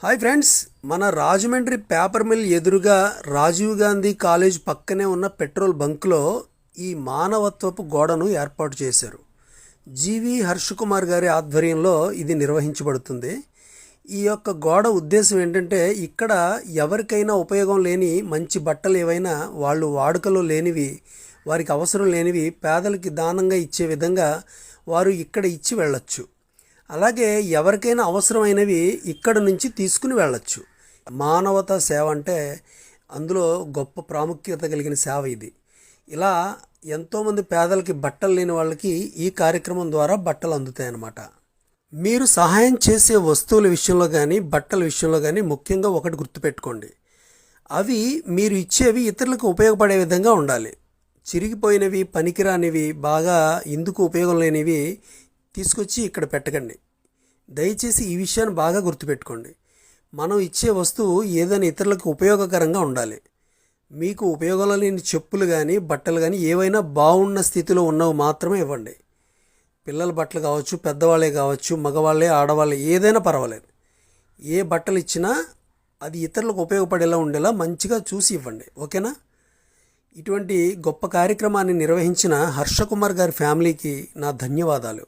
Hi friends, మన Rajahmundry paper mill ఎదురుగా Rajiv Gandhi college పక్కనే ఉన్న పెట్రోల్ బంక్లో ఈ మానవత్వపు గోడను ఏర్పాటు చేశారు. జీవి హర్ష్ కుమార్ గారి ఆధ్వర్యంలో ఇది నిర్వహించబడుతుంది. ఈ యొక్క గోడ ఉద్దేశం ఏంటంటే, ఇక్కడ ఎవరికైనా ఉపయోగం లేని మంచి బట్టలు ఏవైనా వాళ్ళు వాడుకలో లేనివి, వారికి అవసరం లేనివి పేదలకి దానంగా ఇచ్చే విధంగా వారు ఇక్కడ ఇచ్చి వెళ్ళొచ్చు. అలాగే ఎవరికైనా అవసరమైనవి ఇక్కడ నుంచి తీసుకుని వెళ్ళచ్చు. మానవతా సేవ అంటే అందులో గొప్ప ప్రాముఖ్యత కలిగిన సేవ ఇది. ఇలా ఎంతోమంది పేదలకి బట్టలు లేని వాళ్ళకి ఈ కార్యక్రమం ద్వారా బట్టలు అందుతాయన్నమాట. మీరు సహాయం చేసే వస్తువుల విషయంలో కానీ బట్టల విషయంలో కానీ ముఖ్యంగా ఒకటి గుర్తుపెట్టుకోండి, అవి మీరు ఇచ్చేవి ఇతరులకు ఉపయోగపడే విధంగా ఉండాలి. చిరిగిపోయినవి, పనికిరానివి, బాగా ఇందుకు ఉపయోగం లేనివి తీసుకొచ్చి ఇక్కడ పెట్టకండి. దయచేసి ఈ విషయాన్ని బాగా గుర్తుపెట్టుకోండి. మనం ఇచ్చే వస్తువు ఏదైనా ఇతరులకు ఉపయోగకరంగా ఉండాలి. మీకు ఉపయోగంలో లేని చెప్పులు కానీ బట్టలు కానీ ఏవైనా బాగున్న స్థితిలో ఉన్నవి మాత్రమే ఇవ్వండి. పిల్లల బట్టలు కావచ్చు, పెద్దవాళ్ళే కావచ్చు, మగవాళ్ళే ఆడవాళ్ళే, ఏదైనా పర్వాలేదు. ఏ బట్టలు ఇచ్చినా అది ఇతరులకు ఉపయోగపడేలా ఉండేలా మంచిగా చూసి ఇవ్వండి. ఓకేనా? ఇటువంటి గొప్ప కార్యక్రమాన్ని నిర్వహించిన హర్షకుమార్ గారి ఫ్యామిలీకి నా ధన్యవాదాలు.